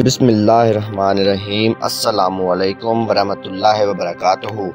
बिस्मिल्लाहिर्रहमानिर्रहीम। अस्सलामु अलैकुम वरहमतुल्लाहि वबरकातुहू।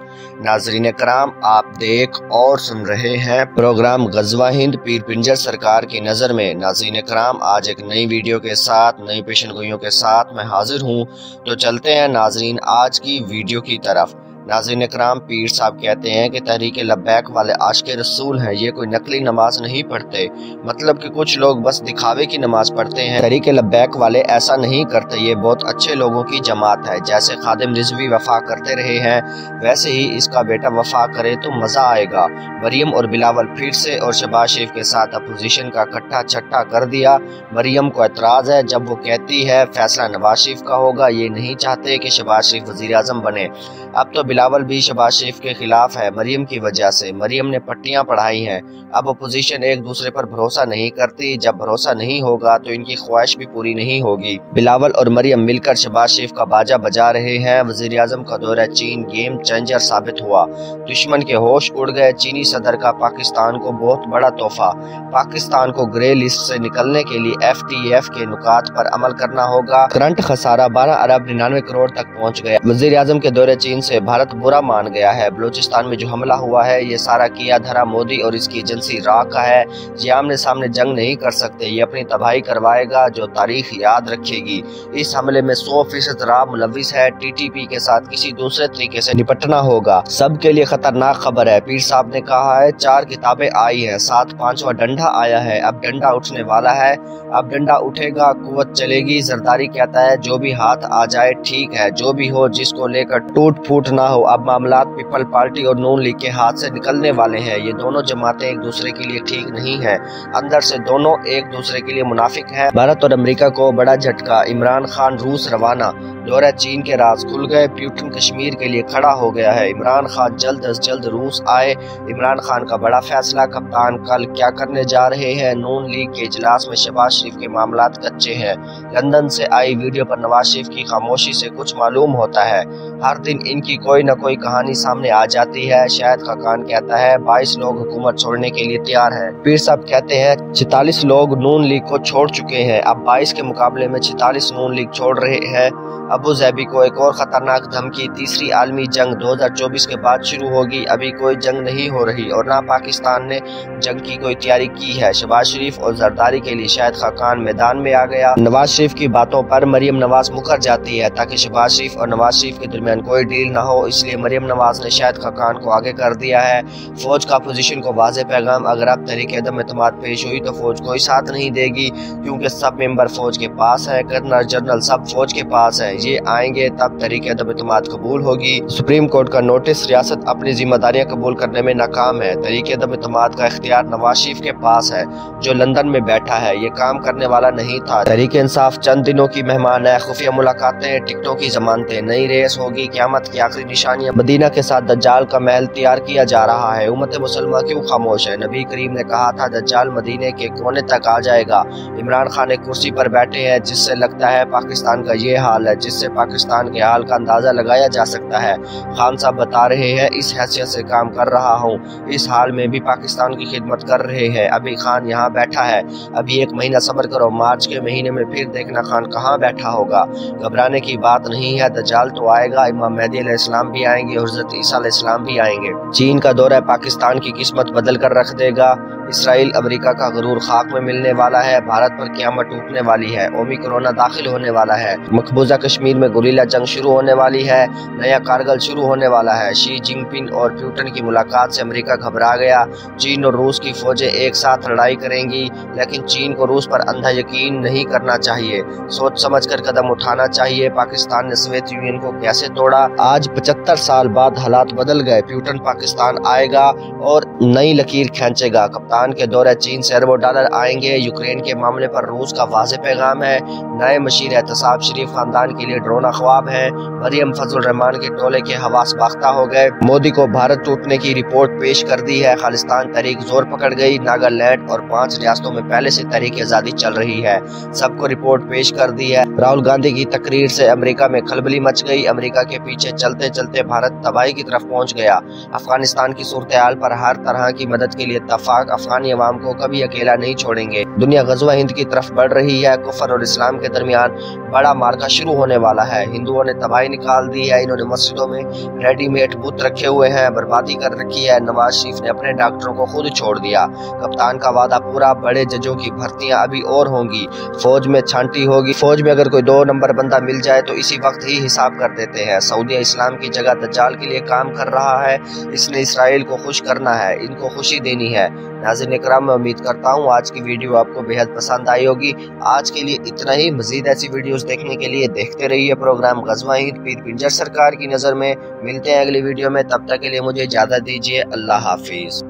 नाज़रीन कराम, आप देख और सुन रहे हैं प्रोग्राम ग़ज़वा हिंद पीर पिंजर सरकार की नज़र में। नाज़रीन कराम, आज एक नई वीडियो के साथ, नई पेशन गोइयों के साथ मैं हाजिर हूँ। तो चलते हैं नाज़रीन आज की वीडियो की तरफ। नाज़रीन कराम, पीर साहब कहते हैं कि तहरीक लब्बैक वाले आशिक़ रसूल हैं, ये कोई नकली नमाज नहीं पढ़ते। मतलब कि कुछ लोग बस दिखावे की नमाज पढ़ते हैं। तहरीक लब्बैक वाले ऐसा नहीं करते, ये बहुत अच्छे लोगों की जमात है। जैसे खादिम रिजवी वफा करते रहे हैं, वैसे ही इसका बेटा वफा करे तो मज़ा आएगा। मरियम और बिलावल फिर से और शहबाज शरीफ के साथ अपोजिशन का कट्टा छट्टा कर दिया। मरियम को एतराज़ है जब वो कहती है फैसला नवाज शरीफ का होगा, ये नहीं चाहते कि शहबाज शरीफ वज़ीर आज़म बने। अब तो बिलावल भी शहबाज शरीफ के खिलाफ है मरियम की वजह से। मरियम ने पट्टियां पढ़ाई हैं। अब अपोजिशन एक दूसरे पर भरोसा नहीं करती। जब भरोसा नहीं होगा तो इनकी ख्वाहिश भी पूरी नहीं होगी। बिलावल और मरियम मिलकर शहबाज शरीफ का बाजा बजा रहे हैं। वज़ीर आज़म का दौरा चीन गेम चेंजर साबित हुआ। दुश्मन के होश उड़ गए। चीनी सदर का पाकिस्तान को बहुत बड़ा तोहफा। पाकिस्तान को ग्रे लिस्ट से निकलने के लिए FTF के नुकात पर अमल करना होगा। करंट खसारा 12 अरब 99 करोड़ तक पहुँच गया। वज़ीर आज़म के दौरे चीन से भारत बुरा मान गया है। बलूचिस्तान में जो हमला हुआ है, ये सारा किया धरा मोदी और इसकी एजेंसी रा का है। ये आमने सामने जंग नहीं कर सकते, ये अपनी तबाही करवाएगा जो तारीख याद रखेगी। इस हमले में 100% रा मुलविस है। TTP के साथ किसी दूसरे तरीके से निपटना होगा। सबके लिए खतरनाक खबर है। पीर साहब ने कहा है 4 किताबें आई हैं, साथ 5वां डंडा आया है। अब डंडा उठने वाला है। अब डंडा उठेगा, कुव्वत चलेगी। जरदारी कहता है जो भी हाथ आ जाए ठीक है, जो भी हो, जिसको लेकर टूट फूट ना हो। अब मामलात पीपल पार्टी और नून लीग के हाथ से निकलने वाले हैं। ये दोनों जमातें एक दूसरे के लिए ठीक नहीं हैं। अंदर से दोनों एक दूसरे के लिए मुनाफिक हैं। भारत और अमेरिका को बड़ा झटका। इमरान खान रूस रवाना। दौरा चीन के राज खुल गए। प्यूटन कश्मीर के लिए खड़ा हो गया है। इमरान खान जल्द अज जल्द रूस आए। इमरान खान का बड़ा फैसला। कप्तान कल क्या करने जा रहे हैं? नून लीग के इजलास में शहबाज शरीफ के मामलात कच्चे हैं। लंदन से आई वीडियो पर नवाज शरीफ की खामोशी से कुछ मालूम होता है। हर दिन इनकी कोई न कोई कहानी सामने आ जाती है। शायद खाकान कहता है 22 लोग हुकूमत छोड़ने के लिए तैयार हैं। पीर साहब कहते हैं 46 लोग नून लीग को छोड़ चुके हैं। अब 22 के मुकाबले में 46 नून लीग छोड़ रहे हैं। अबू ज़ैबी को एक और खतरनाक धमकी। तीसरी आलमी जंग 2024 के बाद शुरू होगी। अभी कोई जंग नहीं हो रही और ना पाकिस्तान ने जंग की कोई तैयारी की है। शहबाज शरीफ और जरदारी के लिए शायद खाकान मैदान में आ गया। नवाज शरीफ की बातों पर मरियम नवाज मुकर जाती है ताकि शहबाज शरीफ और नवाज शरीफ के दरमियान कोई डील ना हो। इसलिए मरियम नवाज ने शायद खाकान को आगे कर दिया है। फौज का अपोजिशन को वाज़ेह पैगाम, अगर अब तहरीक अदम एतमाद पेश हुई तो फौज कोई साथ नहीं देगी, क्योंकि सब मेंबर फौज के पास है। कर्नल जनरल सब फौज के पास है। ये आएंगे तब तहरीक अदम एतमाद कबूल होगी। सुप्रीम कोर्ट का नोटिस। रियासत अपनी जिम्मेदारियां कबूल करने में नाकाम है। तहरीक अदम एतमाद का इख्तियार नवाज शरीफ के पास है जो लंदन में बैठा है। ये काम करने वाला नहीं था। तहरीक इंसाफ चंद दिनों की मेहमान है। खुफिया मुलाकातें, टिकटों की जमानतें, नई रेस होगी। क़यामत की आखिरी निशानियां। मदीना के साथ दज्जाल का महल तैयार किया जा रहा है। उम्मत मुसलमा क्यों खामोश है? नबी करीम ने कहा था दज्जाल मदीने के कोने तक आ जाएगा। इमरान खान एक कुर्सी पर बैठे हैं जिससे लगता है पाकिस्तान का ये हाल है, जिससे पाकिस्तान के हाल का अंदाजा लगाया जा सकता है। खान साहब बता रहे हैं इस हैसियत से काम कर रहा हूँ, इस हाल में भी पाकिस्तान की खिदमत कर रहे हैं। अभी खान यहाँ बैठा है, अभी 1 महीना सब्र करो, मार्च के महीने में फिर देखना खान कहाँ बैठा होगा। घबराने की बात नहीं है, दज्जाल तो आएगा। इमाम मेहदी अलैहिस्सलाम भी आएंगे और हज़रत ईसा अलैहिस्सलाम भी आएंगे। चीन का दौरा पाकिस्तान की किस्मत बदल कर रख देगा। इसराइल अमेरिका का गरूर खाक में मिलने वाला है। भारत पर क़यामत टूटने वाली है। ओमिक्रोना दाखिल होने वाला है। मकबूजा कश्मीर में गुरिल्ला जंग शुरू होने वाली है। नया कारगिल शुरू होने वाला है। शी जिनपिंग और प्यूटन की मुलाकात से अमेरिका घबरा गया। चीन और रूस की फौजें एक साथ लड़ाई करेंगी, लेकिन चीन को रूस पर अंधा यकीन नहीं करना चाहिए। सोच समझ कर कदम उठाना चाहिए। पाकिस्तान ने सोवियत यूनियन को कैसे तोड़ा? आज 75 साल बाद हालात बदल गए। प्यूटन पाकिस्तान आएगा और नई लकीर खींचेगा। कप्तान के दौरे चीन से अरबों डॉलर आएंगे। यूक्रेन के मामले पर रूस का वाज़ेह पैगाम है। नए मशीर एहतसाब शरीफ खानदान के लिए ड्रोना ख्वाब है। मरियम फजल रहमान के टोले के हवास बाख्ता हो गए। मोदी को भारत टूटने की रिपोर्ट पेश कर दी है। खालिस्तान तहरीक जोर पकड़ गई। नागालैंड और 5 रियासतों में पहले से तहरीक आज़ादी चल रही है। सबको रिपोर्ट पेश कर दी है। राहुल गांधी की तकरीर से अमेरिका में खलबली मच गई। अमेरिका के पीछे चलते चलते भारत तबाही की तरफ पहुंच गया। अफगानिस्तान की सूरत हाल पर हर तरह की मदद के लिए इत्तफाक। पाकिस्तानी अवाम को कभी अकेला नहीं छोड़ेंगे। दुनिया गज़वा हिंद की तरफ बढ़ रही है। कुफर और इस्लाम के दरमियान बड़ा मार्का शुरू होने वाला है। हिंदुओं ने तबाही निकाल दी है। इन्होंने मस्जिदों में रेडीमेड बुत रखे हुए हैं, बर्बादी कर रखी है। नवाज शरीफ ने अपने डॉक्टरों को खुद छोड़ दिया। कप्तान का वादा पूरा, बड़े जजों की भर्तियां अभी और होंगी। फौज में छांटी होगी। फौज में अगर कोई 2 नंबर बंदा मिल जाए तो इसी वक्त ही हिसाब कर देते हैं। सऊदी इस्लाम की जगह दज्जाल के लिए काम कर रहा है। इसने इसराइल को खुश करना है, इनको खुशी देनी है। नाज़रीन इकराम, मैं उम्मीद करता हूँ आज की वीडियो आपको बेहद पसंद आई होगी। आज के लिए इतना ही। मजीद ऐसी वीडियोस देखने के लिए देखते रहिए प्रोग्राम गज़वा हिंद पीर पिंजर सरकार की नज़र में। मिलते हैं अगली वीडियो में, तब तक के लिए मुझे इजाज़त दीजिए। अल्लाह हाफिज़।